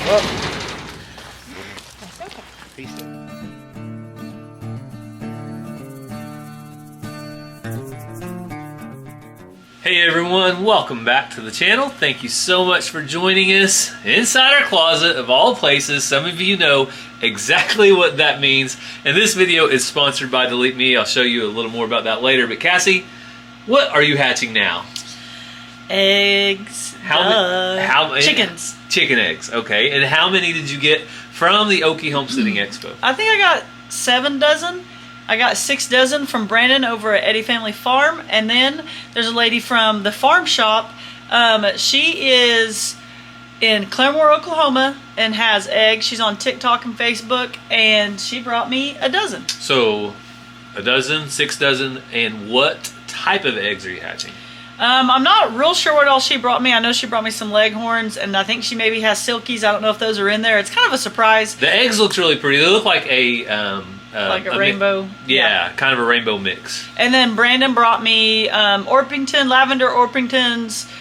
Peace out. Hey everyone, welcome back to the channel. Thank you so much for joining us inside our closet of all places. Some of you know exactly what that means. And this video is sponsored by Delete Me. I'll show you a little more about that later. But Cassie, what are you hatching now? Eggs. How Chickens. Chicken eggs, okay. And how many did you get from the Okie Homesteading Expo? I think I got 7 dozen. I got 6 dozen from Brandon over at Eddie Family Farm, and then there's a lady from the farm shop. She is in Claremore, Oklahoma, and has eggs. She's on TikTok and Facebook, and she brought me a dozen. So, a dozen, 6 dozen, and what type of eggs are you hatching? I'm not real sure what else she brought me. I know she brought me some leghorns, and I think she maybe has silkies. I don't know if those are in there. It's kind of a surprise. The eggs look really pretty. They look like a rainbow. Yeah, kind of a rainbow mix. And then Brandon brought me Orpington, lavender Orpingtons,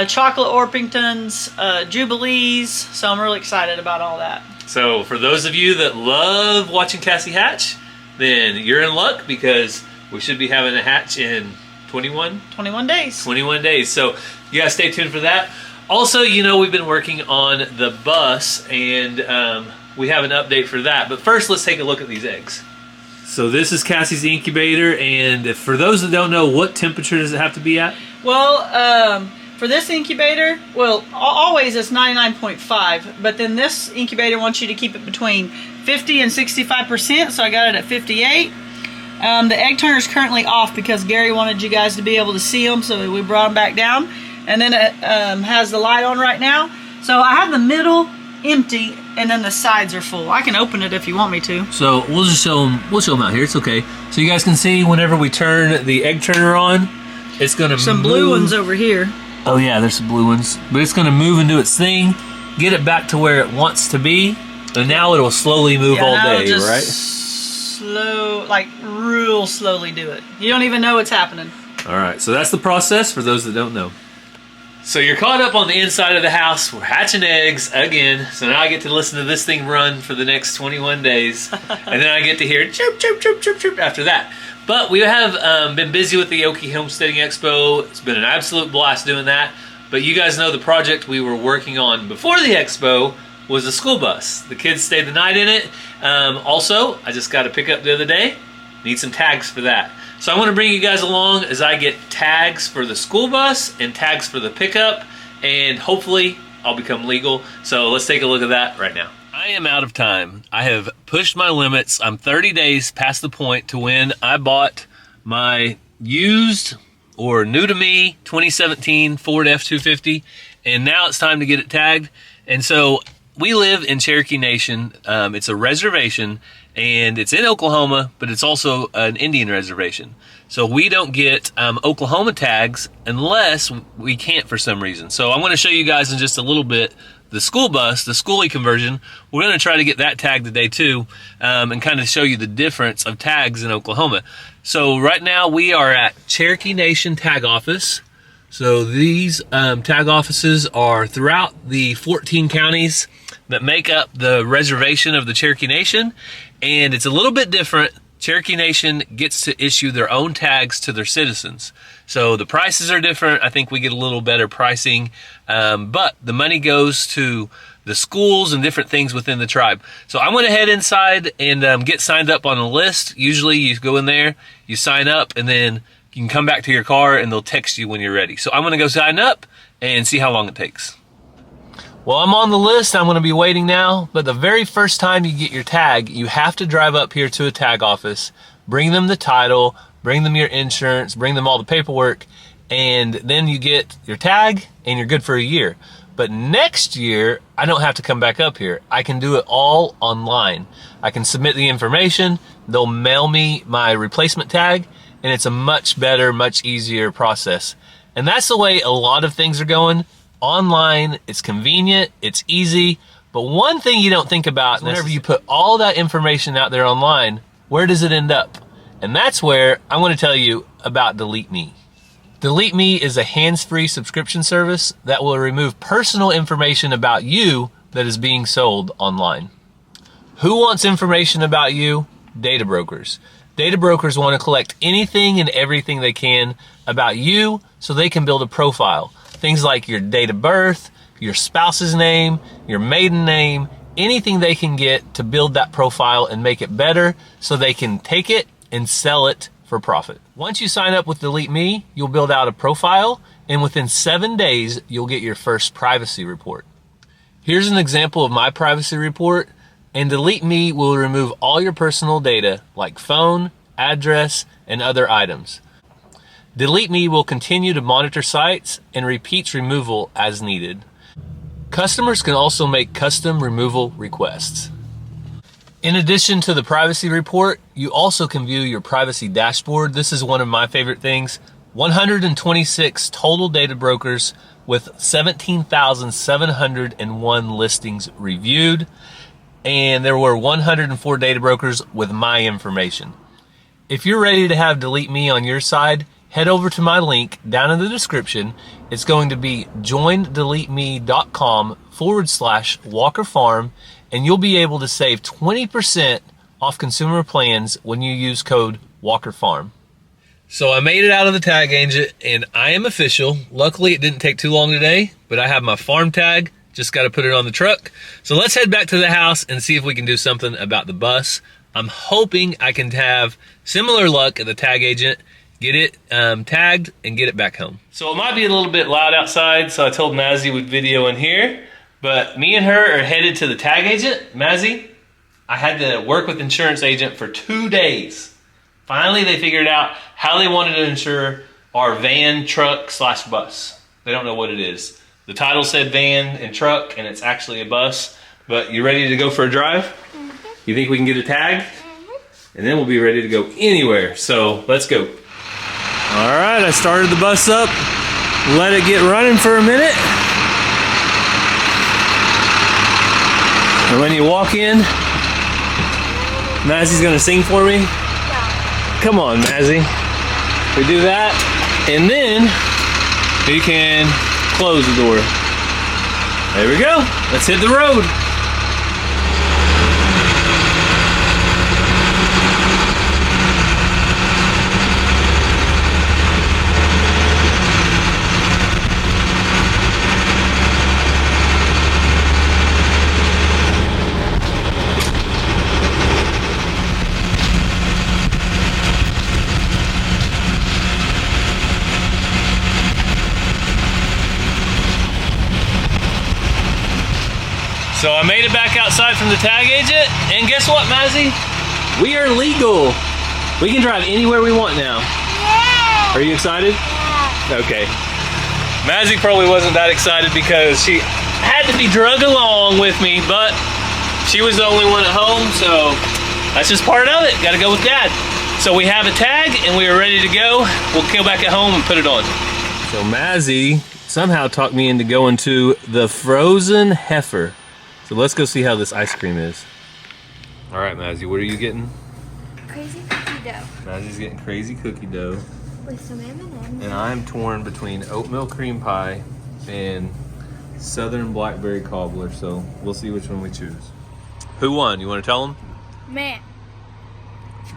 chocolate Orpingtons, Jubilees. So I'm really excited about all that. So for those of you that love watching Cassie hatch, then you're in luck because we should be having a hatch in 21 days. 21 days. So you guys stay tuned for that. Also, you know, we've been working on the bus, and we have an update for that. But first, let's take a look at these eggs. So this is Cassie's incubator, and for those that don't know, what temperature does it have to be at? Well, for this incubator, well, always it's 99.5, but then this incubator wants you to keep it between 50 and 65%, so I got it at 58. The egg turner is currently off because Gary wanted you guys to be able to see them, so we brought them back down. And then it has the light on right now. So I have the middle empty, and then the sides are full. I can open it if you want me to. So we'll just show them. We'll show them out here. It's okay. So you guys can see whenever we turn the egg turner on, it's gonna move. Some blue ones over here. Oh yeah, there's some blue ones. But it's gonna move into its thing, get it back to where it wants to be, and now it'll slowly move all day, just right? Slow, like real slowly do it. You don't even know what's happening. All right. So that's the process for those that don't know. So you're caught up on the inside of the house. We're hatching eggs again. So now I get to listen to this thing run for the next 21 days. And then I get to hear chirp, chirp, chirp, chirp, chirp after that. But we have been busy with the Okie Homesteading Expo. It's been an absolute blast doing that. But you guys know the project we were working on before the expo was a school bus. The kids stayed the night in it. Also, I just got a pickup the other day. Need some tags for that. So I want to bring you guys along as I get tags for the school bus and tags for the pickup, and hopefully I'll become legal. So let's take a look at that right now. I am out of time. I have pushed my limits. I'm 30 days past the point to when I bought my used or new to me 2017 Ford F-250, and now it's time to get it tagged. And so we live in Cherokee Nation. It's a reservation, and it's in Oklahoma, but it's also an Indian reservation. So we don't get Oklahoma tags unless we can't for some reason. So I'm going to show you guys in just a little bit the school bus, the schoolie conversion. We're going to try to get that tagged today too, and kind of show you the difference of tags in Oklahoma. So right now we are at Cherokee Nation Tag Office. So these tag offices are throughout the 14 counties that make up the reservation of the Cherokee Nation, and it's a little bit different. Cherokee Nation gets to issue their own tags to their citizens. So the prices are different. I think we get a little better pricing, but the money goes to the schools and different things within the tribe. So I'm going to head inside and get signed up on a list. Usually you go in there, you sign up, and then you can come back to your car and they'll text you when you're ready. So I'm going to go sign up and see how long it takes. Well, I'm on the list. I'm going to be waiting now. But the very first time you get your tag, you have to drive up here to a tag office, bring them the title, bring them your insurance, bring them all the paperwork, and then you get your tag and you're good for a year. But next year, I don't have to come back up here. I can do it all online. I can submit the information. They'll mail me my replacement tag, and it's a much better, much easier process. And that's the way a lot of things are going. Online, it's convenient, it's easy, but one thing you don't think about, whenever you put all that information out there online, where does it end up? And that's where I'm going to tell you about Delete Me. Delete Me is a hands-free subscription service that will remove personal information about you that is being sold online. Who wants information about you? Data brokers. Data brokers want to collect anything and everything they can about you so they can build a profile. Things like your date of birth, your spouse's name, your maiden name, anything they can get to build that profile and make it better so they can take it and sell it for profit. Once you sign up with Delete Me, you'll build out a profile, and within 7 days, you'll get your first privacy report. Here's an example of my privacy report, and Delete Me will remove all your personal data like phone, address, and other items. Delete Me will continue to monitor sites and repeats removal as needed. Customers can also make custom removal requests. In addition to the privacy report, you also can view your privacy dashboard. This is one of my favorite things. 126 total data brokers with 17,701 listings reviewed. And there were 104 data brokers with my information. If you're ready to have Delete Me on your side, head over to my link down in the description. It's going to be joindeleteme.com/Walker Farm, and you'll be able to save 20% off consumer plans when you use code Walker Farm. So I made it out of the tag agent and I am official. Luckily it didn't take too long today, but I have my farm tag, just got to put it on the truck. So let's head back to the house and see if we can do something about the bus. I'm hoping I can have similar luck at the tag agent, get it tagged and get it back home. So it might be a little bit loud outside, so I told Mazzy we'd video in here, but me and her are headed to the tag agent. Mazzy, I had to work with insurance agent for 2 days. Finally, they figured out how they wanted to insure our van, truck / bus. They don't know what it is. The title said van and truck, and it's actually a bus. But you ready to go for a drive? Mm-hmm. You think we can get a tag? Mm-hmm. And then we'll be ready to go anywhere. So let's go. All right, I started the bus up. Let it get running for a minute. And when you walk in, Mazzy's gonna sing for me. Come on, Mazzy. We do that, and then you can close the door. There we go. Let's hit the road. So I made it back outside from the tag agent, and guess what, Mazzy? We are legal. We can drive anywhere we want now. Yeah. Are you excited? Yeah. Okay. Mazzy probably wasn't that excited because she had to be drug along with me, but she was the only one at home, so that's just part of it. Got to go with Dad. So we have a tag, and we are ready to go. We'll go back at home and put it on. So Mazzy somehow talked me into going to the Frozen Heifer. So let's go see how this ice cream is. All right, Mazzy, what are you getting? Crazy cookie dough. Mazzy's getting crazy cookie dough. With some M&Ms. And I'm torn between oatmeal cream pie and southern blackberry cobbler, so we'll see which one we choose. Who won? You want to tell them? Man.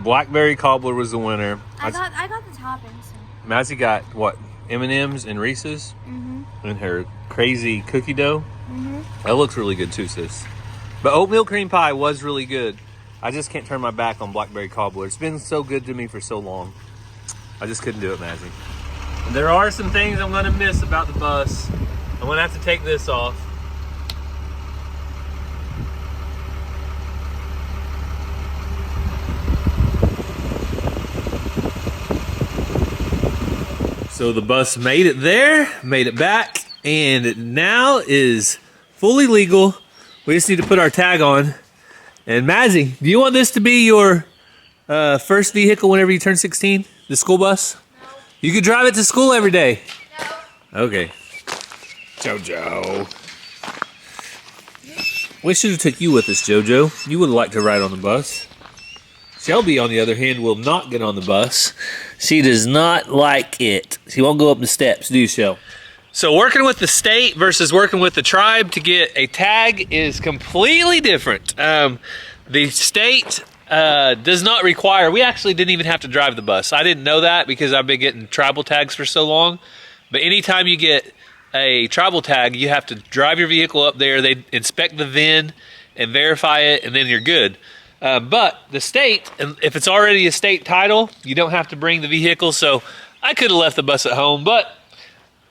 Blackberry cobbler was the winner. I got the toppings. So. Mazzy got, what, M&Ms and Reese's? Mm-hmm. And her crazy cookie dough? Mm-hmm. That looks really good too, sis. But oatmeal cream pie was really good. I just can't turn my back on blackberry cobbler. It's been so good to me for so long. I just couldn't do it, Mazzy. There are some things I'm going to miss about the bus. I'm going to have to take this off. So the bus made it there, made it back, and it now is fully legal. We just need to put our tag on. And Mazzy, do you want this to be your first vehicle whenever you turn 16? The school bus? No. You could drive it to school every day? No. Okay. Jojo. We should have took you with us, Jojo. You would like to ride on the bus. Shelby, on the other hand, will not get on the bus. She does not like it. She won't go up the steps, do you, Shel? So working with the state versus working with the tribe to get a tag is completely different. The state does not require, we actually didn't even have to drive the bus. I didn't know that because I've been getting tribal tags for so long. But anytime you get a tribal tag, you have to drive your vehicle up there. They inspect the VIN and verify it, and then you're good. But the state, if it's already a state title, you don't have to bring the vehicle. So I could have left the bus at home, but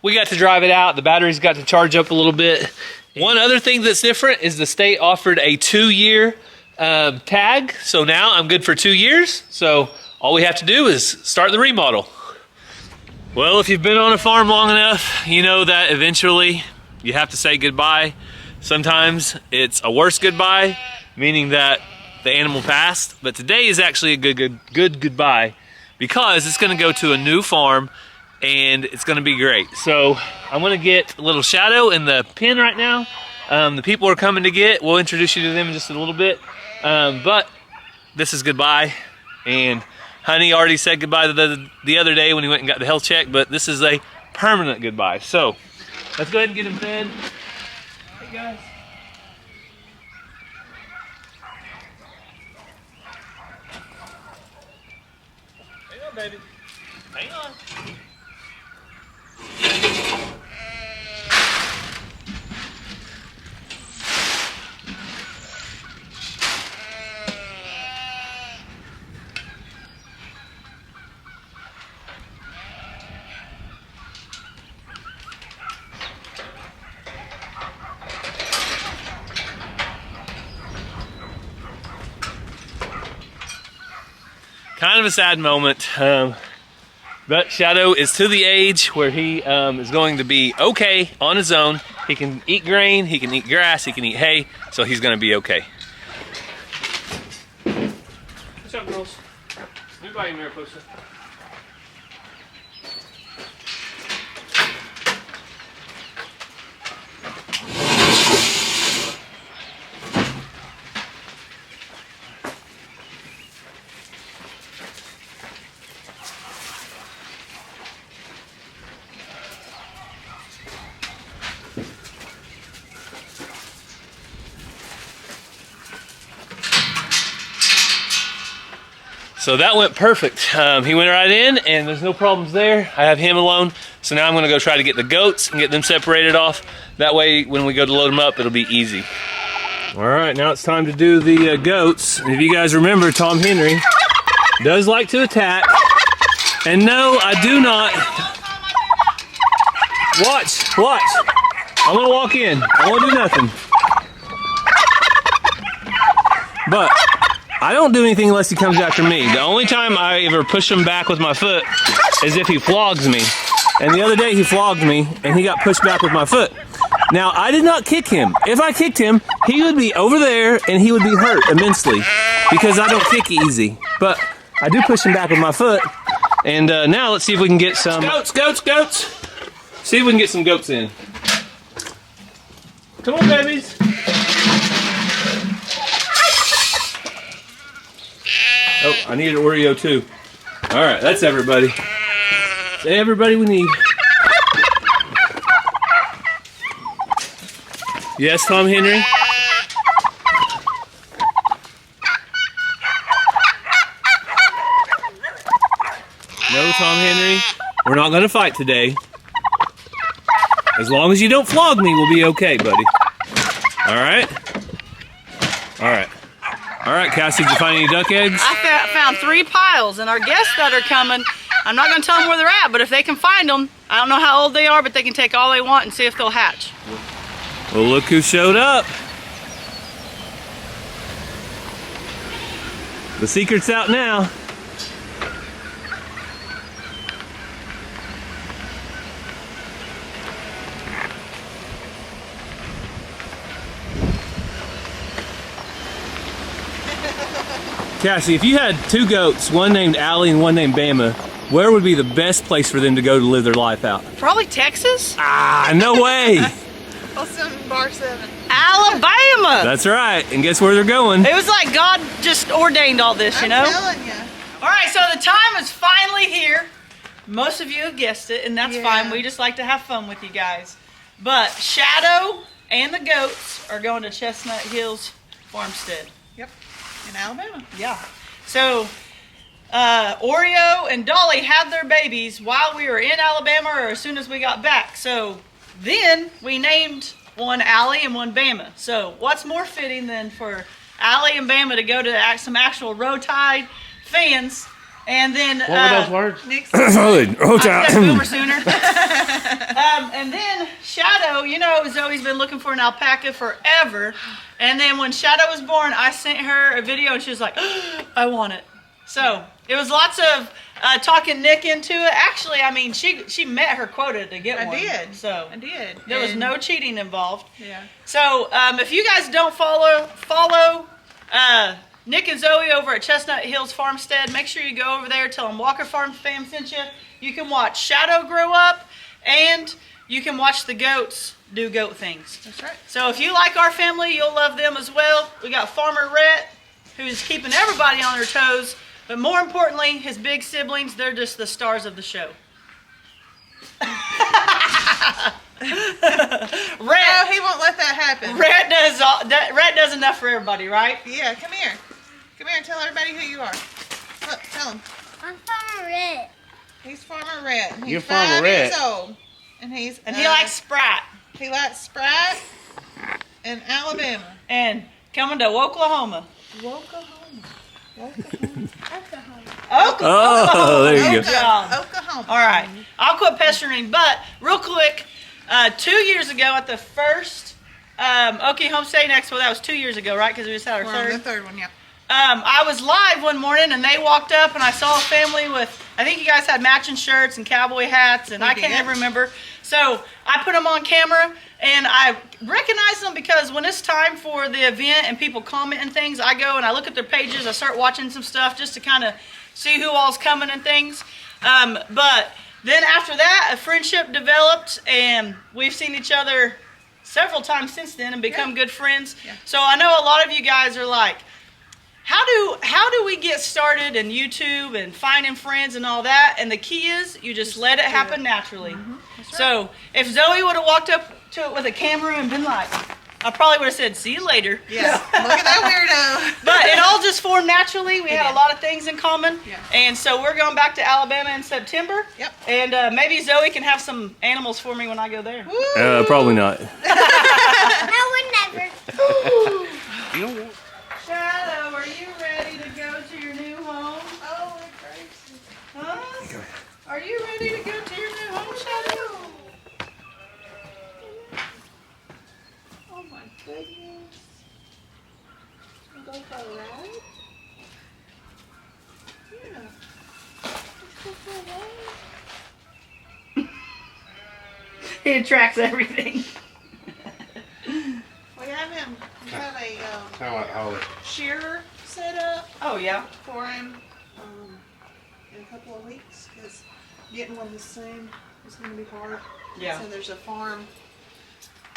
we got to drive it out. The batteries got to charge up a little bit. One other thing that's different is the state offered a 2-year tag. So now I'm good for 2 years. So all we have to do is start the remodel. Well, if you've been on a farm long enough, you know that eventually you have to say goodbye. Sometimes it's a worse goodbye, meaning that the animal passed. But today is actually a good goodbye because it's going to go to a new farm and it's going to be great. So I'm going to get a little Shadow in the pen right now. The people are coming to get. We'll introduce you to them in just a little bit. But this is goodbye. And Honey already said goodbye the other day when he went and got the health check, but this is a permanent goodbye. So let's go ahead and get him fed. Hey guys. Hang on, baby. Hang on. Kind of a sad moment, but Shadow is to the age where he is going to be okay on his own. He can eat grain, he can eat grass, he can eat hay, so he's going to be okay. What's up, girls? Move by your mirror poster. So that went perfect. He went right in and there's no problems there. I have him alone. So now I'm gonna go try to get the goats and get them separated off. That way when we go to load them up, it'll be easy. All right, now it's time to do the goats. If you guys remember, Tom Henry does like to attack. And no, I do not. Watch. I'm gonna walk in. I won't do nothing. But I don't do anything unless he comes after me. The only time I ever push him back with my foot is if he flogs me. And the other day he flogged me and he got pushed back with my foot. Now, I did not kick him. If I kicked him, he would be over there and he would be hurt immensely because I don't kick easy. But I do push him back with my foot. And now let's see if we can get some goats. See if we can get some goats in. Come on, babies. Oh, I need an Oreo too. All right, that's everybody. That's everybody we need. Yes, Tom Henry? No, Tom Henry, we're not gonna fight today. As long as you don't flog me, we'll be okay, buddy. All right? All right. All right, Cassie, did you find any duck eggs? I found 3 piles, and our guests that are coming, I'm not going to tell them where they're at, but if they can find them, I don't know how old they are, but they can take all they want and see if they'll hatch. Well, look who showed up. The secret's out now. Cassie, if you had 2 goats, one named Allie and one named Bama, where would be the best place for them to go to live their life out? Probably Texas. Ah, no way. Bar 7. Alabama. That's right. And guess where they're going? It was like God just ordained all this, you know? I'm telling you. All right, so the time is finally here. Most of you have guessed it, and that's Yeah. fine. We just like to have fun with you guys. But Shadow and the goats are going to Chestnut Hills Farmstead. Yep. In Alabama. Yeah. So Oreo and Dolly had their babies while we were in Alabama or as soon as we got back. So then we named one Allie and one Bama. So what's more fitting than for Allie and Bama to go to some actual Row Tide fans, and then What were those words? Nick's Boomer Sooner. And then Shadow, you know, Zoe's been looking for an alpaca forever. And then when Shadow was born, I sent her a video and she was like, I want it. So it was lots of talking Nick into it. Actually, I mean, she met her quota to get one. I did. So I did. there was no cheating involved. Yeah. So if you guys don't follow Nick and Zoe over at Chestnut Hills Farmstead, make sure you go over there. Tell them Walker Farms fam sent you. You can watch Shadow grow up, and you can watch the goats do goat things. That's right. So if you like our family, you'll love them as well. We got Farmer Rhett, who's keeping everybody on their toes. But more importantly, his big siblings, they're just the stars of the show. No, he won't let that happen. Rhett does enough for everybody, right? Yeah, come here. Come here and tell everybody who you are. Look, tell him. I'm Farmer Red. He's Farmer Red. He's You're Farmer 5 Red. years old. And he likes Sprite. He likes Sprite in Alabama. And coming to Oklahoma. Oklahoma. Oh, there you go. Oklahoma. All right. I'll quit pestering, but real quick, 2 years ago at the first Okie Homesteading Expo, that was 2 years ago, right? Because we just had our We're on the third. third one, yeah. I was live one morning and they walked up and I saw a family with, I think you guys had matching shirts and cowboy hats and I can't did. even remember. So I put them on camera and I recognize them because when it's time for the event and people comment and things, I go and I look at their pages, I start watching some stuff just to kind of see who all's coming and things. But then after that, a friendship developed and we've seen each other several times since then and become good friends. Yeah. So I know a lot of you guys are like, how do we get started in YouTube and finding friends and all that? And the key is you just let it happen naturally. That's right. So if Zoe would have walked up to it with a camera and been like, I probably would have said, see you later. Yeah. Look at that weirdo. But it all just formed naturally. We had did. a lot of things in common. Yeah. And so we're going back to Alabama in September. Yep. And maybe Zoe can have some animals for me when I go there. Woo. Probably not. No one never. You don't want. Shadow, are you ready to go to your new home? Oh, gracious. Huh? Are you ready to go to your new home, Shadow? Oh my goodness. You go for a ride? Yeah. Let's go for a ride. He attracts everything. We have a Kind of like Holly. shearer set up Oh, yeah. for him in a couple of weeks because getting one the same is going to be hard. Yeah. So there's a farm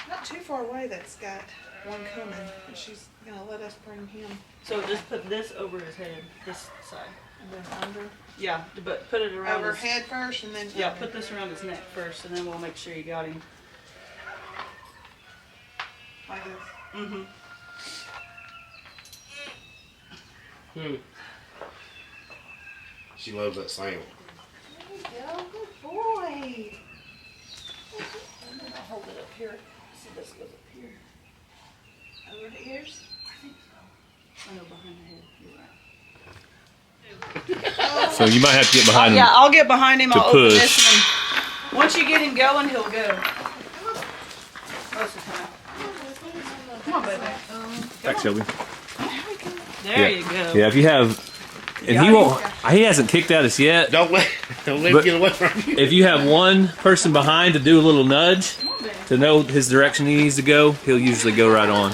not too far away that's got one coming, and she's going to let us bring him So just put this over his head, this side. and then under Yeah, but put it around over his head first, and then Yeah, put this around his neck first, and then we'll make sure you got him. like this. Mm-hmm. She loves that sound. There you go, good boy. And then I'll hold it up here. See, this goes up here. Over the ears. I think so. I know behind the head. You're right. Oh, So you might have to get behind Yeah, him. I'll get behind him. To I'll open push. this, and then once you get him going, he'll go. Closer to him. Come on, baby. Back, Shelby. There you go. Yeah, if you have, and he won't. He hasn't kicked at us yet. Don't let him But- get away from you. If you have one person behind to do a little nudge to know his direction he needs to go, he'll usually go right on.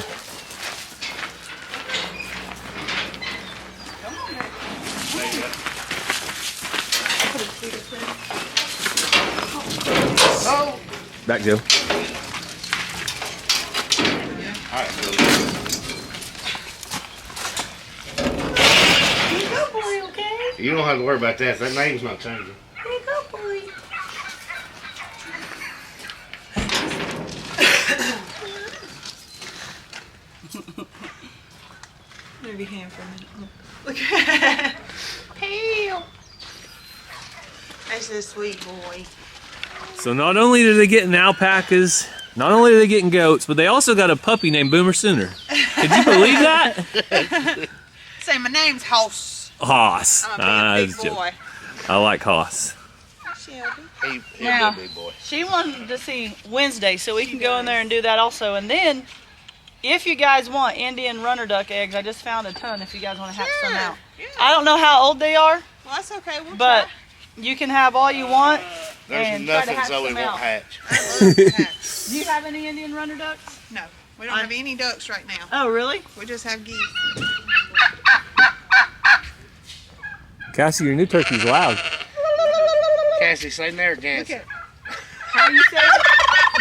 oh. Back, Joe. All right, so Here you go, boy, okay? you don't have to worry about that. That name's not changing. Here you go, boy. boy. Move your hand for a minute. Look at Hell. That's a sweet boy. So not only are they getting alpacas, not only are they getting goats, but they also got a puppy named Boomer Sooner. Could you believe that? Say, my name's Hoss. Hoss. I'm a big That's a joke. boy. I like Hoss. Shelby. He Now, a big boy. she wanted to see Wednesday, so we can go in there and do that also. And then, if you guys want Indian runner duck eggs, I just found a ton if you guys want to hatch some out. Yeah. I don't know how old they are, Well, that's okay. We'll but you can have all you want. There's and try to nothing hatch so we them won't out. hatch. try. I love cats. Do you have any Indian runner ducks? No, we don't have any ducks right now. Oh, really? We just have geese. Cassie, your new turkey's loud. Cassie, say Look Narragansett. at how you say it.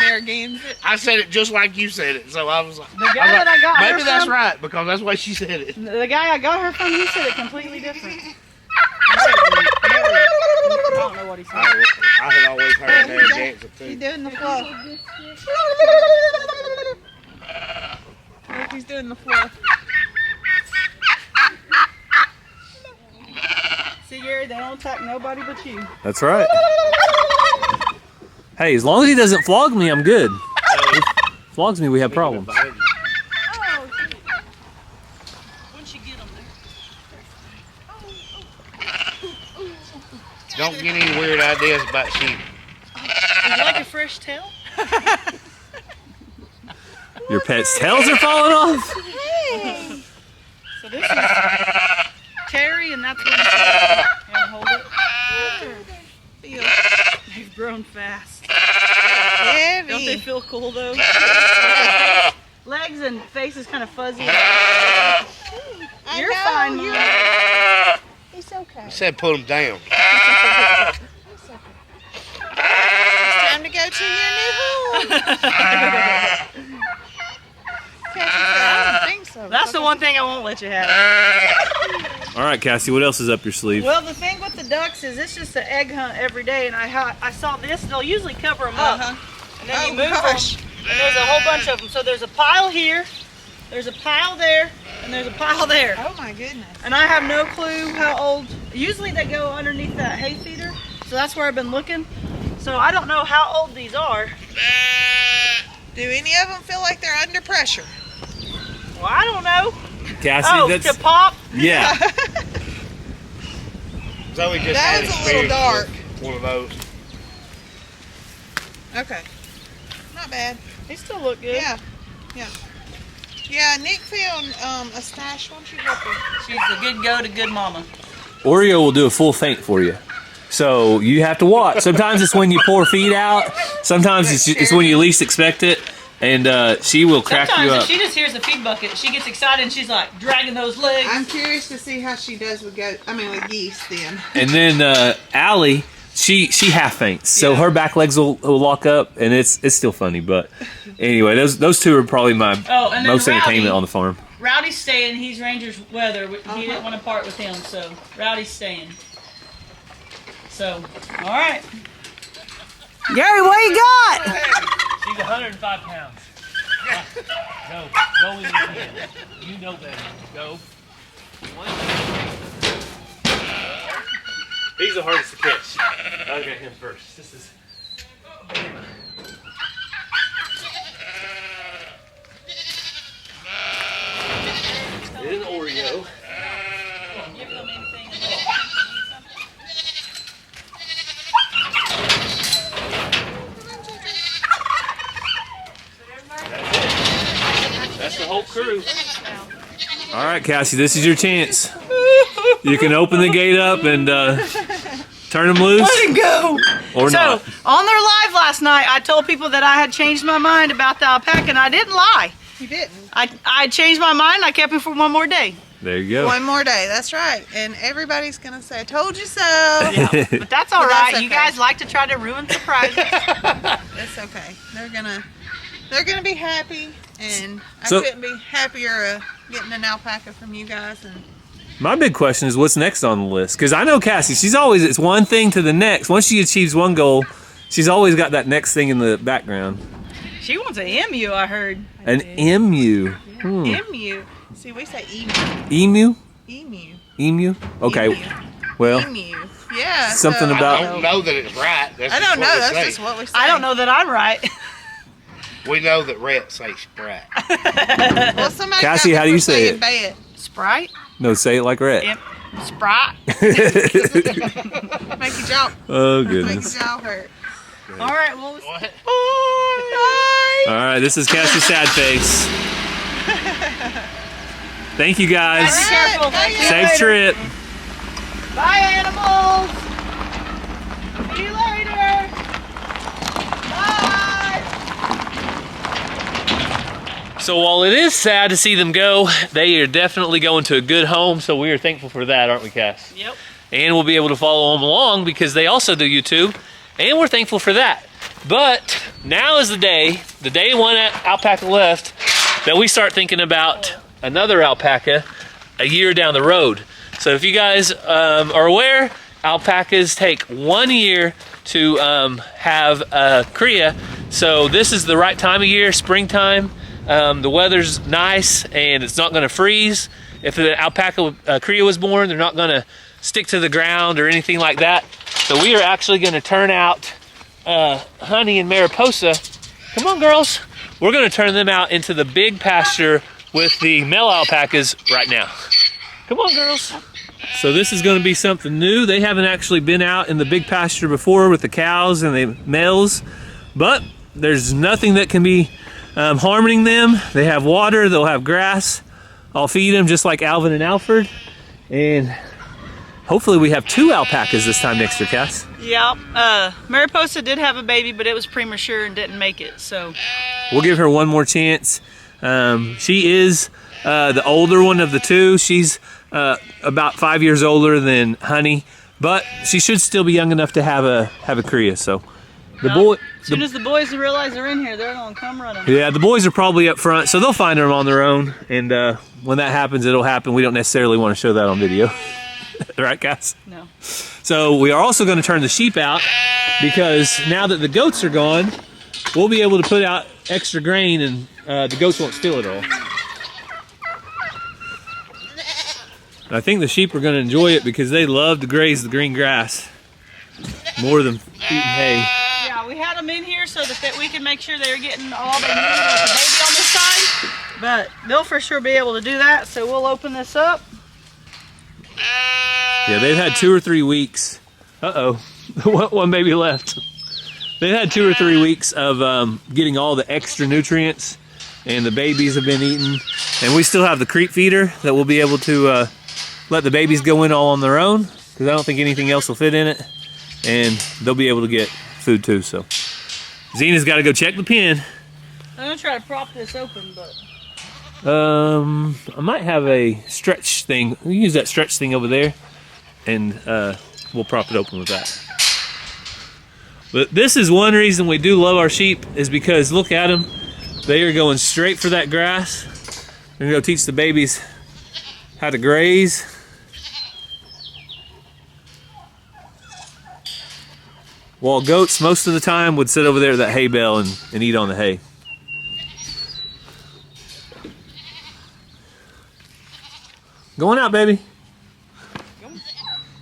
Narragansett. I said it just like you said it, so I was like, The guy that I got her maybe that's from, right because that's why she said it. The guy I got her from, he said it completely different. I don't know what he said. I had always heard Narragansett He's too. doing the fluff. Look, he's doing the fluff. See, Gary, they don't attack nobody but you. That's right. Hey, as long as he doesn't flog me, I'm good. If he flogs me, we have problems. Oh, once you get them there. Don't get any weird ideas about sheep. Would you like a fresh tail? Your pet's tails are falling off? So this is Terry, and that's what he's saying. You want to hold it? Feel They've grown fast. Don't they heavy. feel cool, though? Legs and face is kind of fuzzy. You're fine, Mom. It's okay. I said put them down. It's time to go to your new home. Cassie said, I don't think so. That's the one thing I won't let you have. All right, Cassie, what else is up your sleeve? Well, the thing with the ducks is it's just an egg hunt every day, and I saw this. They'll usually cover them up, and then you move them. And there's a whole bunch of them. So there's a pile here, there's a pile there, and there's a pile there. Oh my goodness. And I have no clue how old. Usually they go underneath that hay feeder, so that's where I've been looking. So I don't know how old these are. Do any of them feel like they're under pressure? Well, I don't know. Cassie, To pop. yeah. Zoe just That had was a little experience dark. with one of those. Okay. Not bad. They still look good. Yeah. Yeah. Yeah, Nick found a stash. Why don't you help her? She's a good go to good mama. Oreo will do a full faint for you. So you have to watch. Sometimes it's when you pour feed out. Sometimes it's when you least expect it. And she will crack Sometimes you if up. she just hears the feed bucket, she gets excited and she's like dragging those legs. I'm curious to see how she does with with geese then. And then Allie, she half faints. So her back legs will lock up, and it's still funny. But anyway, those two are probably my and then most Rowdy. entertainment on the farm. Rowdy's staying. He's Ranger's weather. He didn't want to part with him, so Rowdy's staying. So, all right. Gary, what you got? She's 105 pounds. Go when you can. You know better. Go. He's the hardest to catch. I'll get him first. This is. It is an Oreo. Give them anything. That's the whole crew. All right, Cassie, this is your chance. You can open the gate up and turn them loose. Let him go. Or not. On their live last night, I told people that I had changed my mind about the alpaca, and I didn't lie. You didn't. I changed my mind. I kept him for one more day. There you go. One more day. That's right. And everybody's gonna say, "I told you so." But that's all But right. that's You okay. guys like to try to ruin surprises. It's okay. They're gonna be happy, and I So- couldn't be happier getting an alpaca from you guys. And My big question is what's next on the list? Because I know Cassie, it's one thing to the next. Once she achieves one goal, she's always got that next thing in the background. She wants an emu, I heard. An emu. Emu. See, we say emu. Emu? Emu. Emu? Okay. Emu. Well, Emu. Yeah. something so about- I don't know that it's right. That's I just don't know. what we That's say. just what we say. I don't know that I'm right. We know that Rhett say Sprite. Well, somebody Cassie, how do you say it? Bad. Sprite? no, say it like Rhett. Yep. Sprite. Make your jaw. Oh, Make your goodness. jaw hurt. All right, well, What? Bye. All right, this is Cassie Sad Face. Thank you, guys. be careful. Bye. See you Safe later. trip. Bye, animals. See you later. Bye. So while it is sad to see them go, they are definitely going to a good home, so we are thankful for that, aren't we, Cass? Yep. And we'll be able to follow them along because they also do YouTube, and we're thankful for that. But now is the day one alpaca left, that we start thinking about another alpaca a year down the road. So if you guys are aware, alpacas take 1 year to have a cria. So this is the right time of year, springtime. The weather's nice and it's not going to freeze. If an alpaca cria was born, they're not going to stick to the ground or anything like that. So we are actually going to turn out Honey and Mariposa. Come on, girls. We're going to turn them out into the big pasture with the male alpacas right now. Come on, girls. So this is going to be something new. They haven't actually been out in the big pasture before with the cows and the males, but there's nothing that can be harming them. They have water, they'll have grass. I'll feed them just like Alvin and Alfred. And hopefully we have 2 alpacas this time next year, Cass. Yep. Mariposa did have a baby, but it was premature and didn't make it. So We'll give her one more chance. She is the older one of the 2. She's about 5 years older than Honey, but she should still be young enough to have a cria. So the boy, as soon as the boys realize they're in here, they're gonna come running. yeah, the boys are probably up front, so they'll find them on their own. And when that happens, it'll happen. We don't necessarily want to show that on video, right, guys? No. So we are also going to turn the sheep out because now that the goats are gone, we'll be able to put out extra grain and the goats won't steal it all. And I think the sheep are going to enjoy it because they love to graze the green grass more than eating hay. Yeah, we had them in here so that we can make sure they're getting all they need with the baby on this side. But they'll for sure be able to do that. So we'll open this up. Yeah, they've had 2 or 3 weeks. Uh-oh, one baby left. They've had 2 or 3 weeks of getting all the extra nutrients, and the babies have been eating. And we still have the creep feeder that we'll be able to let the babies go in all on their own because I don't think anything else will fit in it. And they'll be able to get food too. So Zena's got to go check the pen. I'm gonna try to prop this open, but I might have a stretch thing. We use that stretch thing over there, and we'll prop it open with that. But this is one reason we do love our sheep is because look at them. They are going straight for that grass. We're gonna go teach the babies how to graze. While goats most of the time would sit over there at that hay bale and eat on the hay. Going out, baby.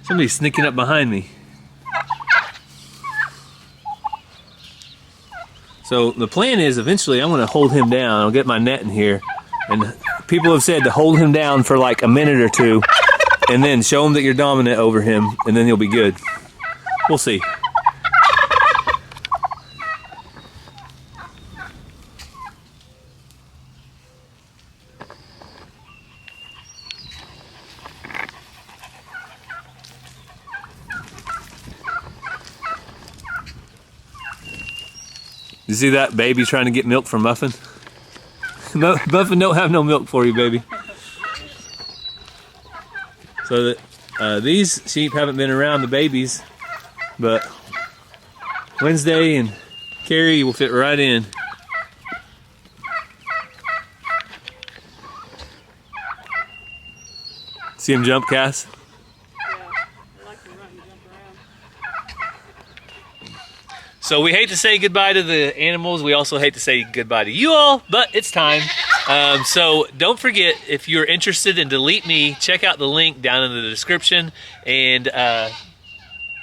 Somebody's sneaking up behind me. So the plan is eventually I'm going to hold him down. I'll get my net in here. And people have said to hold him down for like a minute or 2 and then show him that you're dominant over him and then he'll be good. We'll see. You see that baby trying to get milk from Muffin? Muffin don't have no milk for you, baby. So that these sheep haven't been around the babies, but Wednesday and Carrie will fit right in. See him jump, Cass? So we hate to say goodbye to the animals. We also hate to say goodbye to you all, but it's time. So don't forget, if you're interested in Delete Me, check out the link down in the description. And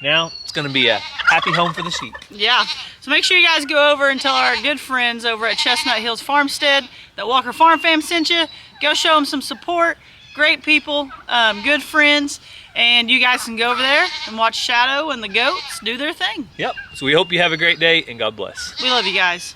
now it's going to be a happy home for the sheep. Yeah. So make sure you guys go over and tell our good friends over at Chestnut Hills Farmstead that Walker Farm Fam sent you. Go show them some support. Great people, good friends. And you guys can go over there and watch Shadow and the goats do their thing. Yep. So we hope you have a great day, and God bless. We love you guys.